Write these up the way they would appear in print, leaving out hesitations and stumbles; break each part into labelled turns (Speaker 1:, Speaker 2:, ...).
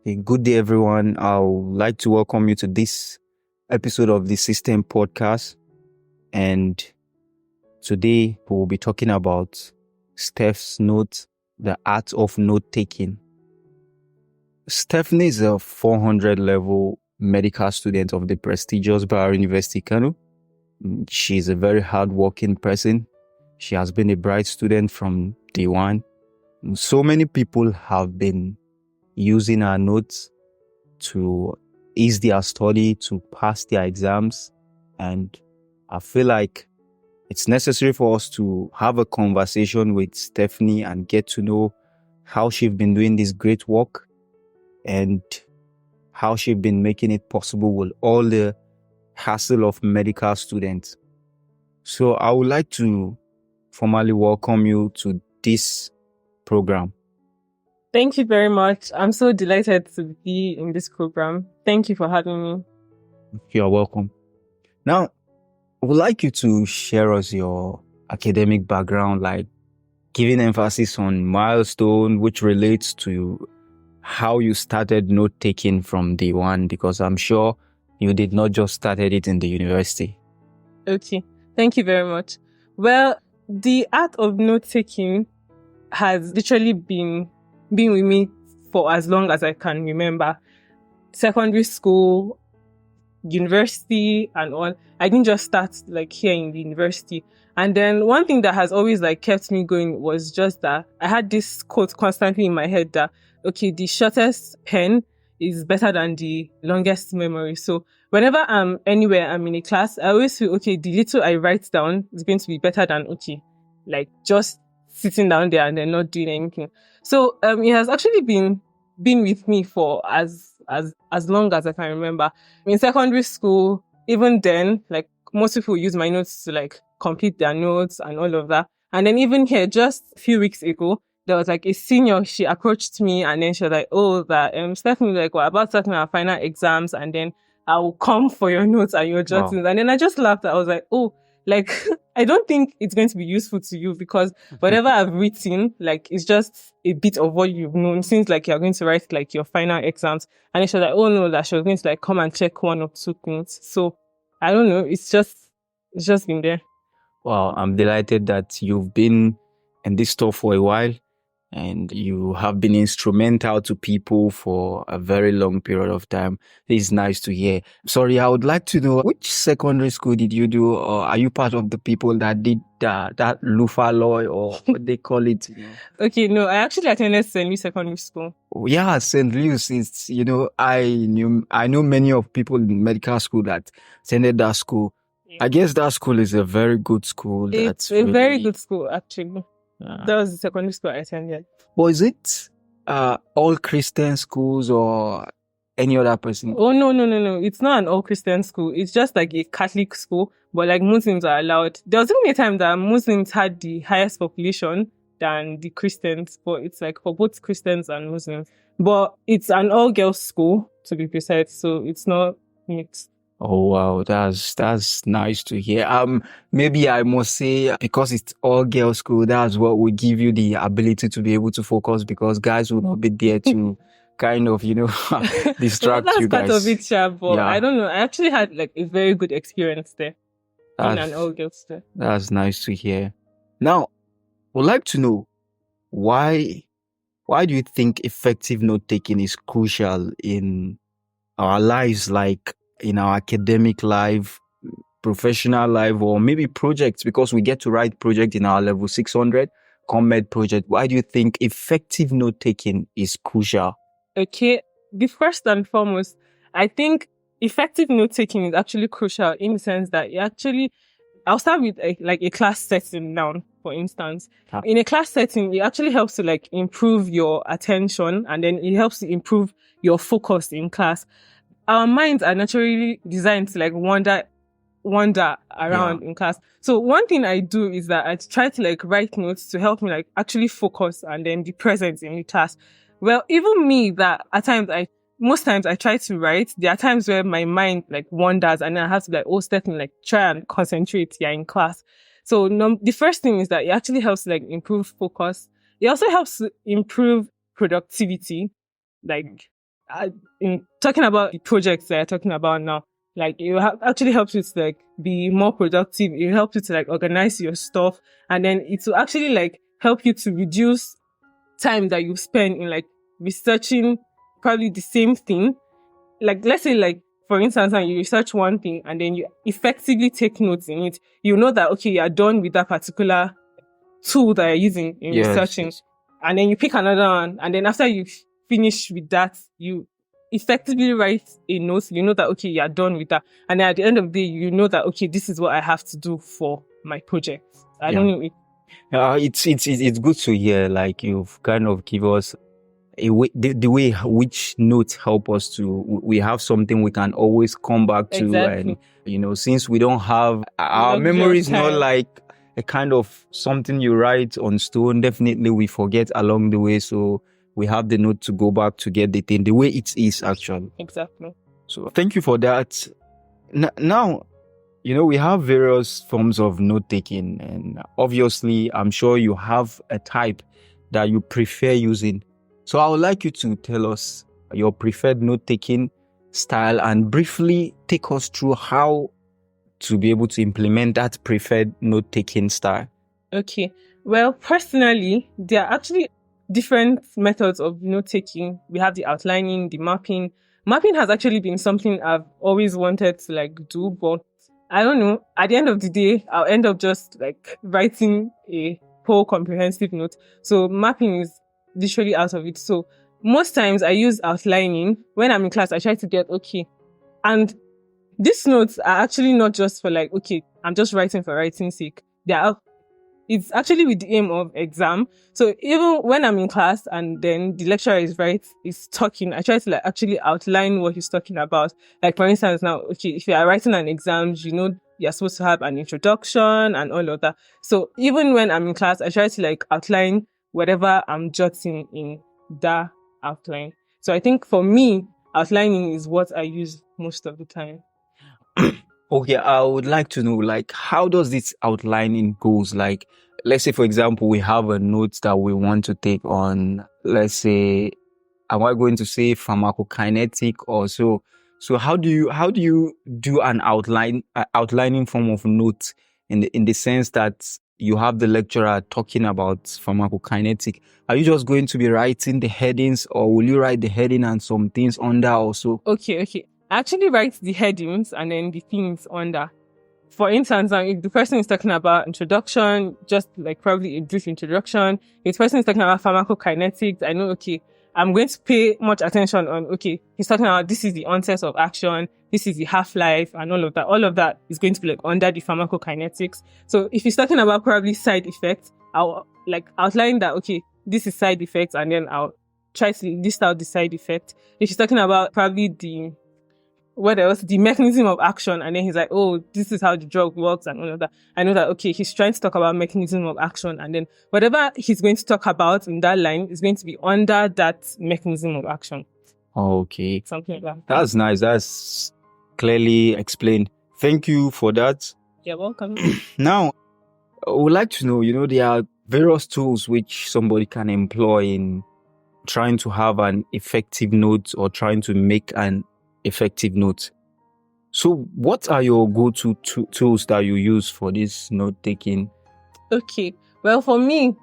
Speaker 1: Hey, good day, everyone. I would like to welcome you to this episode of the System Podcast. And today we will be talking about Steph's note, the art of note taking. Stephanie is a 400 level medical student of the prestigious Bayero University, Kano. She's a very hardworking person. She has been a bright student from day one. So many people have been using her notes to ease their study, to pass their exams. And I feel like it's necessary for us to have a conversation with Stephanie and get to know how she's been doing this great work and how she's been making it possible with all the hassle of medical students. So I would like to formally welcome you to this program.
Speaker 2: Thank you very much. I'm so delighted to be in this program. Thank you for having me.
Speaker 1: You're welcome. Now, I would like you to share us your academic background, like giving emphasis on milestone, which relates to how you started note-taking from day one, because I'm sure you did not just started it in the university.
Speaker 2: Okay. Thank you very much. Well, the art of note-taking has literally been with me for as long as I can remember. Secondary school, university and all. I didn't just start like here in the university. And then one thing that has always like kept me going was just that I had this quote constantly in my head that, okay, the shortest pen is better than the longest memory. So whenever I'm anywhere, I'm in a class, I always feel, okay, the little I write down is going to be better than, okay, like just sitting down there and then not doing anything. So it has actually been with me for as long as I can remember. In secondary school, even then, like most people use my notes to like complete their notes and all of that. And then even here, just a few weeks ago, there was like a senior, she approached me and then she was like, oh, that Stephanie, like, we're about starting our final exams and then I will come for your notes and your jottings. Wow. And then I just laughed. I was like, oh, like, I don't think it's going to be useful to you because whatever I've written, like, it's just a bit of what you've known since, like, you're going to write, like, your final exams. And she was like, oh, no, that she was going to, like, come and check one or two things. So, I don't know. It's just been there.
Speaker 1: Wow, I'm delighted that you've been in this store for a while and you have been instrumental to people for a very long period of time. It's nice to hear. Sorry, I would like to know, which secondary school did you do, or are you part of the people that did that Lufaloy, or what they call it?
Speaker 2: Okay, no, I actually attended St. Louis Secondary School.
Speaker 1: Yeah, St. Louis is, I know many of people in medical school that attended that school. Yeah. I guess that school is a very good school.
Speaker 2: It's a very good school, actually. That was the secondary school I attended.
Speaker 1: But is it all Christian schools or any other person?
Speaker 2: Oh, no. It's not an all Christian school. It's just like a Catholic school, but like Muslims are allowed. There was even a time that Muslims had the highest population than the Christians, but it's like for both Christians and Muslims. But it's an all-girls school, to be precise, so it's not mixed.
Speaker 1: Oh wow, that's nice to hear. Maybe I must say, because it's all girls school, that's what will give you the ability to be able to focus, because guys will not be there to kind of, distract
Speaker 2: well,
Speaker 1: you guys.
Speaker 2: That's part of it, yeah, but yeah. I don't know. I actually had like a very good experience there in an all girls school.
Speaker 1: That's nice to hear. Now, I would like to know why do you think effective note taking is crucial in our lives, like in our academic life, professional life, or maybe projects, because we get to write project in our level 600 ComMed project. Why do you think effective note taking is crucial?
Speaker 2: Okay, the first and foremost, I think effective note taking is actually crucial in the sense that I'll start with a class setting now, for instance. In a class setting, it actually helps to like improve your attention, and then it helps to improve your focus in class. Our minds are naturally designed to like wander around in class. So one thing I do is that I try to like write notes to help me like actually focus and then be present in the class. Well, even me, that at times most times I try to write. There are times where my mind like wanders and then I have to like, Stephanie, like try and concentrate here in class. So the first thing is that it actually helps to like improve focus. It also helps to improve productivity. Like in talking about the projects that I'm talking about now, like it actually helps you to like be more productive. It helps you to like organize your stuff, and then it will actually like help you to reduce time that you spend in like researching probably the same thing. Like let's say like for instance, and you research one thing and then you effectively take notes in it, you know that okay, you're done with that particular tool that you're using in
Speaker 1: Yes,
Speaker 2: researching.
Speaker 1: yes.
Speaker 2: And then you pick another one, and then after you finish with that, you effectively write a note. You know that okay, you're done with that, and then at the end of the day, you know that okay, this is what I have to do for my project. I
Speaker 1: Yeah.
Speaker 2: don't know.
Speaker 1: It's good to hear. Like you've kind of give us a way, the way which notes help us to. We have something we can always come back to,
Speaker 2: Exactly.
Speaker 1: and since we don't have our
Speaker 2: Luxury of
Speaker 1: memory is not
Speaker 2: time.
Speaker 1: like a kind of something you write on stone. Definitely, we forget along the way, so we have the note to go back to get the thing the way it is actually.
Speaker 2: Exactly.
Speaker 1: So thank you for that. Now, we have various forms of note taking, and obviously, I'm sure you have a type that you prefer using. So I would like you to tell us your preferred note taking style and briefly take us through how to be able to implement that preferred note taking style.
Speaker 2: Okay. Well, personally, there are actually different methods of note taking. We have the outlining, the mapping. Mapping has actually been something I've always wanted to like do, but I don't know. At the end of the day, I'll end up just like writing a whole comprehensive note. So mapping is literally out of it. So most times I use outlining. When I'm in class, I try to get okay. And these notes are actually not just for like, okay, I'm just writing for writing's sake. It's actually with the aim of exam. So even when I'm in class and then the lecturer is talking, I try to like actually outline what he's talking about. Like for instance, now, okay, if you are writing an exam, you're supposed to have an introduction and all of that. So even when I'm in class, I try to like outline whatever I'm jotting in that outline. So I think for me, outlining is what I use most of the time.
Speaker 1: Okay, I would like to know, like, how does this outlining goes? Like, let's say, for example, we have a note that we want to take on, let's say, am I going to say pharmacokinetic or so? So how do you do an outlining form of note in the sense that you have the lecturer talking about pharmacokinetic? Are you just going to be writing the headings, or will you write the heading and some things under also?
Speaker 2: Okay. I actually write the headings and then the things under. For instance, now, if the person is talking about introduction, just like probably a brief introduction. If the person is talking about pharmacokinetics, I know, okay, I'm going to pay much attention on, okay, he's talking about this is the onset of action, this is the half-life and all of that. All of that is going to be like under the pharmacokinetics. So if he's talking about probably side effects, I'll like outline that, okay, this is side effects, and then I'll try to list out the side effect. If he's talking about probably the mechanism of action, and then he's like, oh, this is how the drug works and all of that. I know that, okay, he's trying to talk about mechanism of action, and then whatever he's going to talk about in that line is going to be under that mechanism of action.
Speaker 1: Okay.
Speaker 2: Something like that.
Speaker 1: That's nice. That's clearly explained. Thank you for that.
Speaker 2: You're welcome.
Speaker 1: Now, I would like to know, there are various tools which somebody can employ in trying to have an effective note or trying to make an effective note. So what are your go-to tools that you use for this note taking?
Speaker 2: Okay. Well, for me,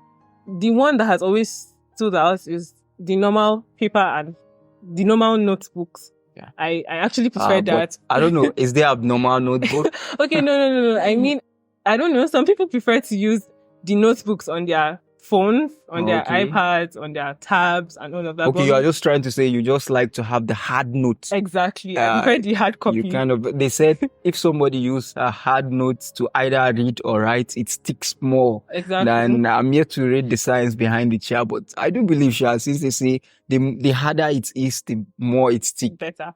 Speaker 2: the one that has always stood out is the normal paper and the normal notebooks.
Speaker 1: Yeah.
Speaker 2: I actually prefer that.
Speaker 1: I don't know. Is there abnormal notebook?
Speaker 2: Okay, no. I mean, I don't know. Some people prefer to use the notebooks on their phones, on their iPads, on their tabs, and all of that.
Speaker 1: Okay, you are just trying to say you just like to have the hard notes.
Speaker 2: Exactly. I prefer the hard copy.
Speaker 1: They said if somebody use hard notes to either read or write, it sticks more.
Speaker 2: Exactly.
Speaker 1: Than I'm yet to read the science behind the chair, but I do believe, since they say the harder it is, the more it sticks.
Speaker 2: Better.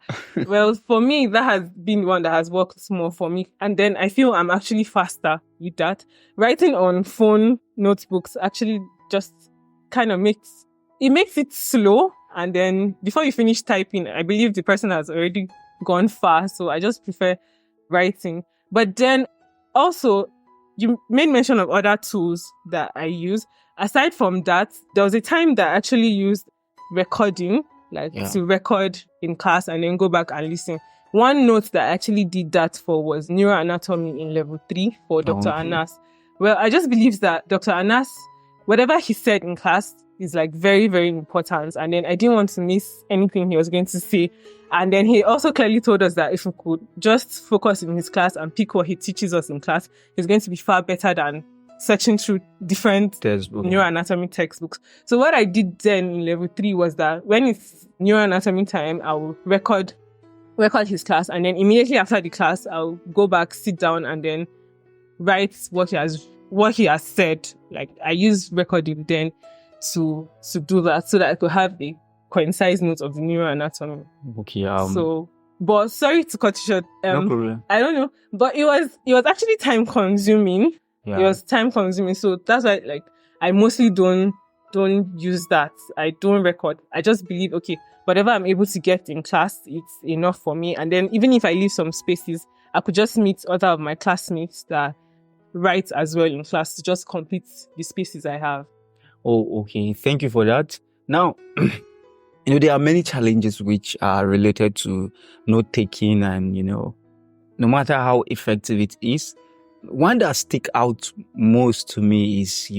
Speaker 2: Well, for me, that has been one that has worked more for me. And then I feel I'm actually faster with that. Writing on phone notebooks actually just kind of makes it slow. And then before you finish typing, I believe the person has already gone far. So I just prefer writing. But then also, you made mention of other tools that I use. Aside from that, there was a time that I actually used recording. to record in class and then go back and listen. One note that I actually did that for was neuroanatomy in level 3 for Dr. Anas. Well, I just believe that Dr. Anas, whatever he said in class is like very, very important. And then I didn't want to miss anything he was going to say. And then he also clearly told us that if we could just focus in his class and pick what he teaches us in class, it's going to be far better than searching through different neuroanatomy textbooks. So what I did then in level 3 was that when it's neuroanatomy time, I will record his class, and then immediately after the class, I'll go back, sit down, and then write what he has said. Like I use recording then to do that so that I could have the concise notes of the neuroanatomy.
Speaker 1: Okay.
Speaker 2: But sorry to cut you short.
Speaker 1: No problem.
Speaker 2: I don't know, but it was actually time consuming.
Speaker 1: Yeah.
Speaker 2: It was time consuming, so that's why I mostly don't use that. I don't record. I just believe, okay, whatever I'm able to get in class, it's enough for me. And then even if I leave some spaces, I could just meet other of my classmates that write as well in class to just complete the spaces I have.
Speaker 1: Oh, okay. Thank you for that. Now, there are many challenges which are related to note-taking, and, no matter how effective it is, one that stick out most to me is,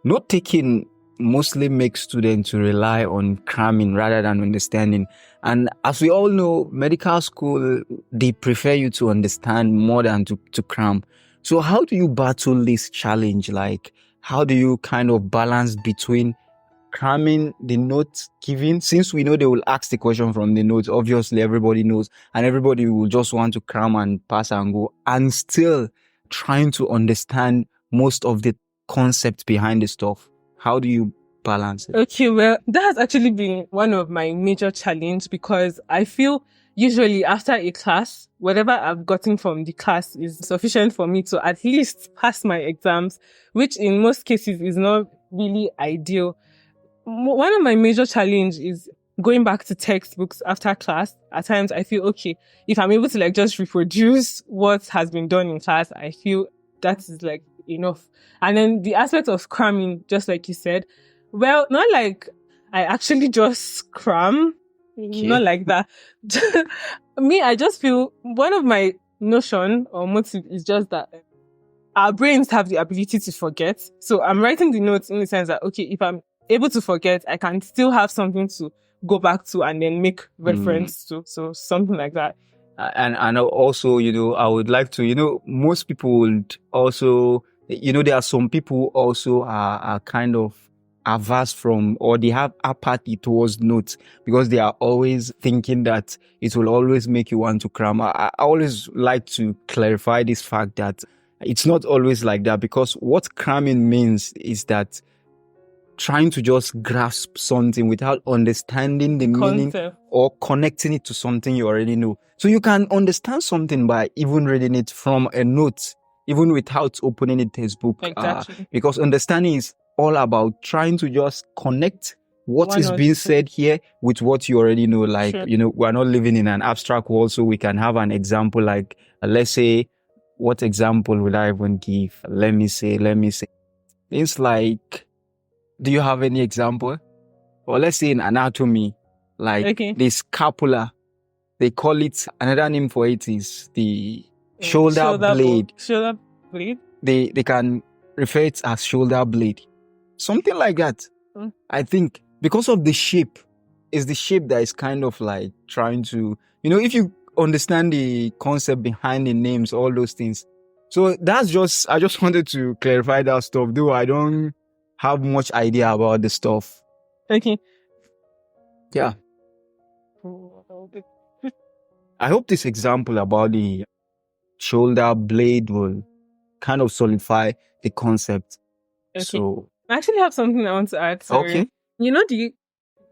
Speaker 1: note-taking mostly makes students to rely on cramming rather than understanding. And as we all know, medical school, they prefer you to understand more than to cram. So how do you battle this challenge? Like, how do you kind of balance between cramming the notes giving, since we know they will ask the question from the notes, obviously everybody knows, and everybody will just want to cram and pass and go, and still trying to understand most of the concept behind the stuff? How do you balance it?
Speaker 2: Okay, well, that has actually been one of my major challenges, because I feel usually after a class, whatever I've gotten from the class is sufficient for me to at least pass my exams, which in most cases is not really ideal. One of my major challenges is going back to textbooks after class. At times I feel, okay, if I'm able to just reproduce what has been done in class, I feel that is enough. And then the aspect of cramming, just like you said, well, not like I actually just cram, not like that. Me, I just feel one of my notion or motive is just that our brains have the ability to forget. So I'm writing the notes in the sense that, okay, if I'm able to forget, I can still have something to go back to and then make reference to. So something like that.
Speaker 1: And also, I would like to, most people would also, there are some people also are kind of averse from, or they have apathy towards notes, because they are always thinking that it will always make you want to cram. I always like to clarify this fact that it's not always like that, because what cramming means is that trying to just grasp something without understanding the meaning or connecting it to something you already know. So you can understand something by even reading it from a note, even without opening a textbook.
Speaker 2: Exactly.
Speaker 1: Because understanding is all about trying to just connect what is being said here with what you already know. Like, we're not living in an abstract world, so we can have an example. Like, let's say, what example will I even give? Let me say. It's like, do you have any example? Or let's say in anatomy, the scapula, they call it, another name for it is the shoulder blade.
Speaker 2: Shoulder blade?
Speaker 1: They can refer it as shoulder blade. Something like that. I think because of the shape, it's the shape that is kind of like trying to, if you understand the concept behind the names, all those things. So I just wanted to clarify that stuff, though I don't have much idea about the stuff.
Speaker 2: Okay.
Speaker 1: Yeah. I hope this example about the shoulder blade will kind of solidify the concept.
Speaker 2: Okay.
Speaker 1: So
Speaker 2: I actually have something I want to add. Sorry.
Speaker 1: Okay.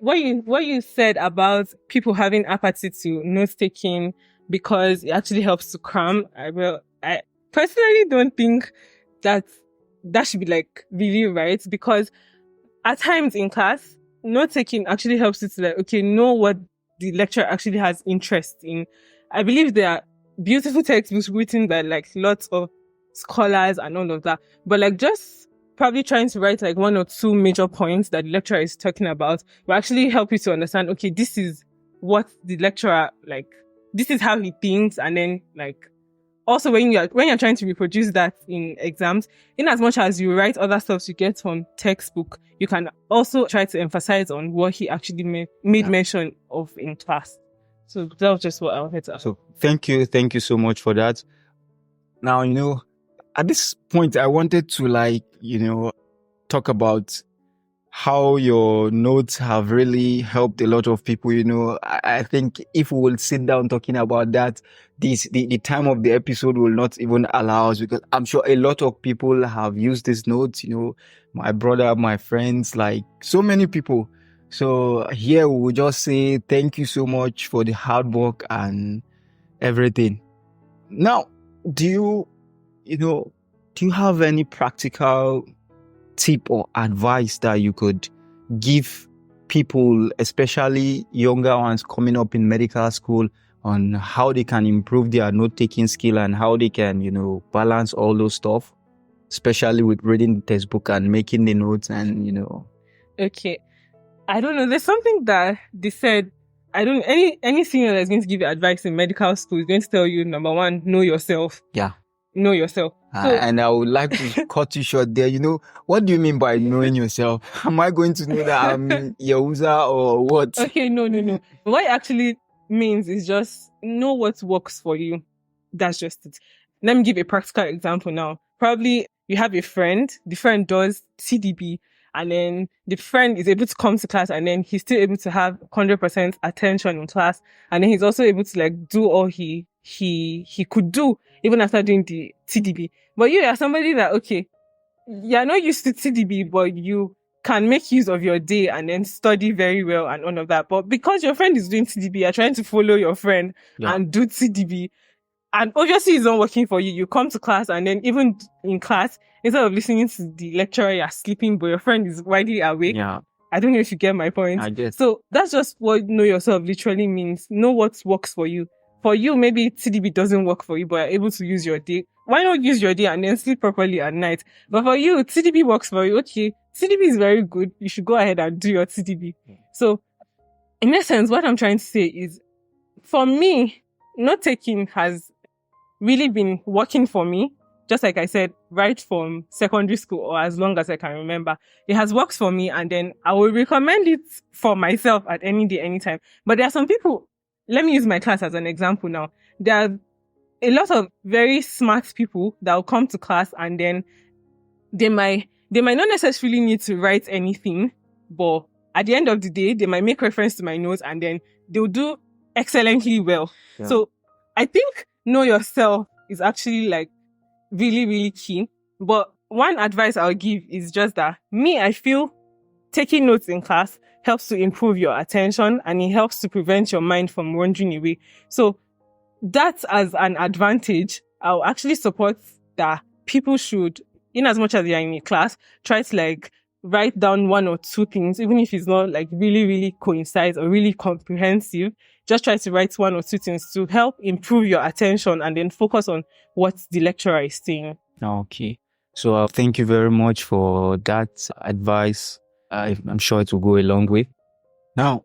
Speaker 2: What you said about people having apathy to note taking because it actually helps to cram. I personally don't think that should be really right, because at times in class, note taking actually helps you to know what the lecturer actually has interest in. I believe there are beautiful textbooks written by lots of scholars and all of that, but just probably trying to write like one or two major points that the lecturer is talking about will actually help you to understand, okay, this is what the lecturer, like, this is how he thinks. And then like, also when you're trying to reproduce that in exams, in as much as you write other stuff you get from textbook, you can also try to emphasize on what he actually made mention of in class. So that was just what I wanted to ask.
Speaker 1: So thank you so much for that. Now, at this point, I wanted to talk about how your notes have really helped a lot of people. I think if we will sit down talking about that, the time of the episode will not even allow us, because I'm sure a lot of people have used these notes, my brother, my friends, like so many people. So here we will just say thank you so much for the hard work and everything. Now, do you have any practical tip or advice that you could give people, especially younger ones coming up in medical school, on how they can improve their note-taking skill and how they can, balance all those stuff, especially with reading the textbook and making the notes and.
Speaker 2: Okay. I don't know. There's something that they said. Any senior that's going to give you advice in medical school is going to tell you, number one, know yourself.
Speaker 1: Yeah.
Speaker 2: Know yourself.
Speaker 1: And I would like to cut you short there. What do you mean by knowing yourself? Am I going to know that I'm Yahuza or what?
Speaker 2: Okay, no. What it actually means is just know what works for you. That's just it. Let me give a practical example now. Probably you have a friend, the friend does TDB, and then the friend is able to come to class, and then he's still able to have 100% attention in class, and then he's also able to like do all he could do even after doing the TDB. But you are somebody that, okay, you're not used to TDB, but you can make use of your day and then study very well and all of that. But because your friend is doing TDB, you're trying to follow your friend and do TDB. And obviously it's not working for you. You come to class, and then even in class, instead of listening to the lecturer, you're sleeping, but your friend is widely awake.
Speaker 1: Yeah.
Speaker 2: I don't know if you get my point.
Speaker 1: I guess.
Speaker 2: So that's just what know yourself literally means. Know what works for you. For you, maybe TDB doesn't work for you, but you're able to use your day. Why not use your day and then sleep properly at night? But for you, TDB works for you. Okay, TDB is very good. You should go ahead and do your TDB. So, in essence, what I'm trying to say is, for me, note taking has really been working for me. Just like I said, right from secondary school or as long as I can remember, it has worked for me. And then I will recommend it for myself at any day, anytime. But there are some people. Let me use my class as an example now. There are a lot of very smart people that will come to class, and then they might not necessarily need to write anything, but at the end of the day, they might make reference to my notes, and then they'll do excellently well. Yeah. So I think know yourself is actually like really, really key. But one advice I'll give is just that I feel taking notes in class helps to improve your attention, and it helps to prevent your mind from wandering away. So that as an advantage, I'll actually support that people should, in as much as you're in a class, try to like write down one or two things, even if it's not like really, really concise or really comprehensive. Just try to write one or two things to help improve your attention, and then focus on what the lecturer is saying.
Speaker 1: Okay. So thank you very much for that advice. I'm sure it will go a long way. Now,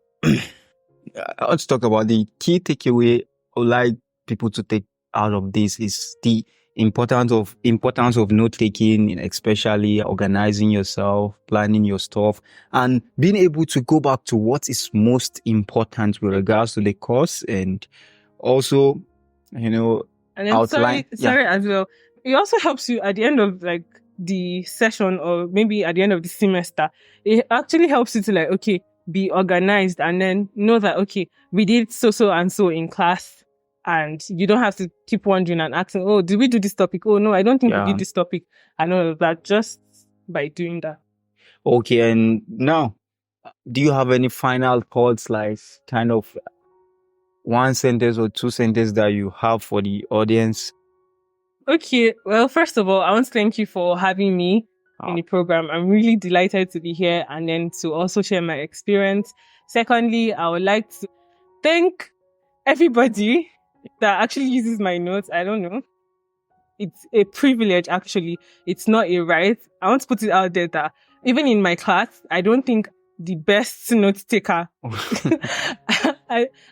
Speaker 1: let's talk about the key takeaway I would like people to take out of this is the importance of note taking, especially organizing yourself, planning your stuff, and being able to go back to what is most important with regards to the course, and also,
Speaker 2: and then
Speaker 1: outline.
Speaker 2: Sorry as well. It also helps you at the end of like the session, or maybe at the end of the semester. It actually helps you to like, okay, be organized, and then know that, okay, we did so and so in class, and you don't have to keep wondering and asking, oh, did we do this topic? Oh no, I don't think we did this topic, and all of that, just by doing that.
Speaker 1: Okay, and now, do you have any final thoughts, like kind of one sentence or two sentences that you have for the audience?
Speaker 2: Okay, well, first of all, I want to thank you for having me in the program. I'm really delighted to be here, and then to also share my experience. Secondly, I would like to thank everybody that actually uses my notes. I don't know. it's a privilege, actually. It's not a right. I want to put it out there that even in my class, I don't think the best note taker.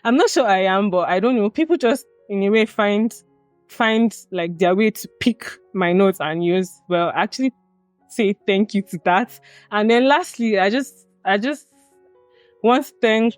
Speaker 2: I'm not sure I am, but I don't know. People just in a way find like their way to pick my notes and use. Well, actually say thank you to that. And then lastly, I just want to thank